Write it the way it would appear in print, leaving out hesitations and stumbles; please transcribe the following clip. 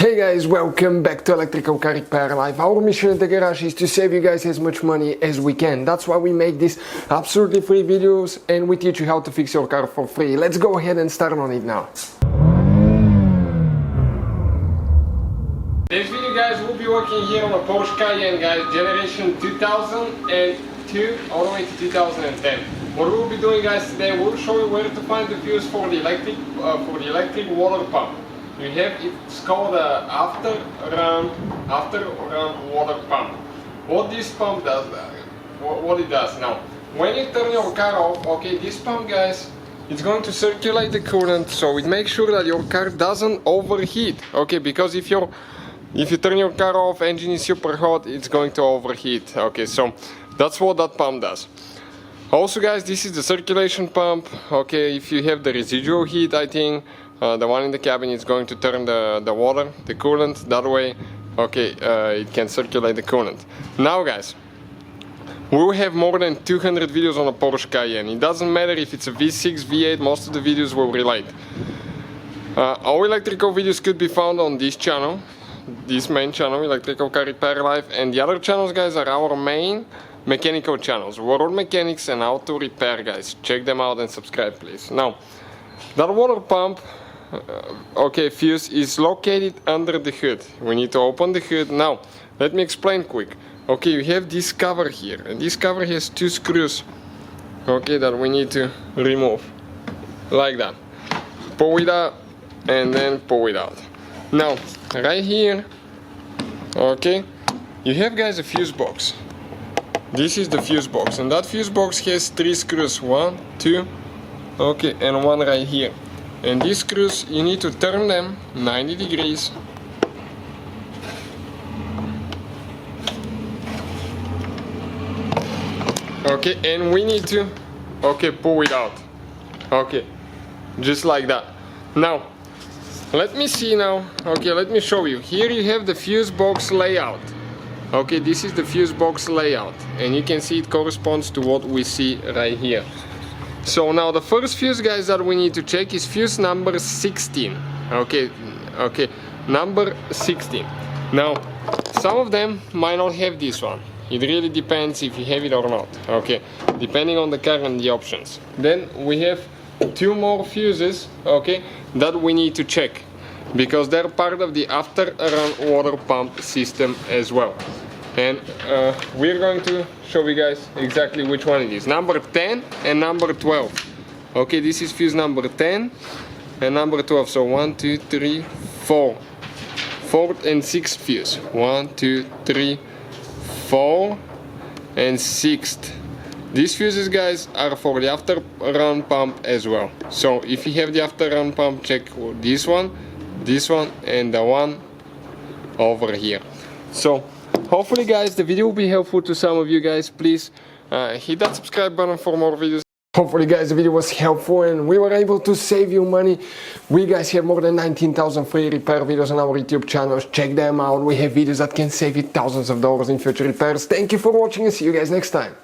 Hey guys, welcome back to Electrical Car Repair Live. Our mission at the garage is to save you guys as much money as we can. That's why we make these absolutely free videos and we teach you how to fix your car for free. Let's go ahead and start on it now. This video guys, we'll be working here on a Porsche Cayenne guys, generation 2002 all the way to 2010. What we'll be doing guys today, we'll show you where to find the fuse for the electric water pump. You have, it's called a after run water pump. What this pump does, what it does now, when you turn your car off, okay, this pump guys, it's going to circulate the coolant, so it makes sure that your car doesn't overheat, okay, because if you turn your car off, engine is super hot, it's going to overheat, okay, so that's what that pump does. Also guys, this is the circulation pump, okay, if you have the residual heat, I think, the one in the cabin is going to turn the water, the coolant, that way, okay, it can circulate the coolant. Now guys, we will have more than 200 videos on a Porsche Cayenne. It doesn't matter if it's a V6, V8, most of the videos will relate. Our electrical videos could be found on this channel, this main channel, Electrical Car Repair Live, and the other channels guys are our main mechanical channels, World Mechanics and Auto Repair guys. Check them out and subscribe please. Now, that water pump, okay, fuse is located under the hood. We need to open the hood. Now, let me explain quick. Okay, you have this cover here, and this cover has two screws, okay, that we need to remove, like that. Pull it out, and then pull it out. Now, right here, okay, you have guys a fuse box. This is the fuse box, and that fuse box has three screws, 1, 2, okay, and one right here. And these screws, you need to turn them 90 degrees. Okay, and we need to, okay, pull it out. Okay, just like that. Now, let me see now, okay, let me show you. Here you have the fuse box layout. Okay, this is the fuse box layout. And you can see it corresponds to what we see right here. So now the first fuse guys that we need to check is fuse number 16. Okay, number 16. Now, some of them might not have this one. It really depends if you have it or not. Okay, depending on the car and the options. Then we have two more fuses, okay, that we need to check because they're part of the after run water pump system as well. And we're going to show you guys exactly which one it is. Number 10 and number 12. Okay, this is fuse number 10 and number 12. So 1, 2, 3, 4. Fourth and sixth fuse. 1, 2, 3, 4 and sixth. These fuses guys are for the after run pump as well. So if you have the after run pump, check this one, and the one over here. So hopefully guys the video will be helpful to some of you guys. Please hit that subscribe button for more videos. Hopefully guys the video was helpful and we were able to save you money. We guys have more than 19,000 free repair videos on our YouTube channels. Check them out. We have videos that can save you thousands of dollars in future repairs. Thank you for watching and see you guys next time.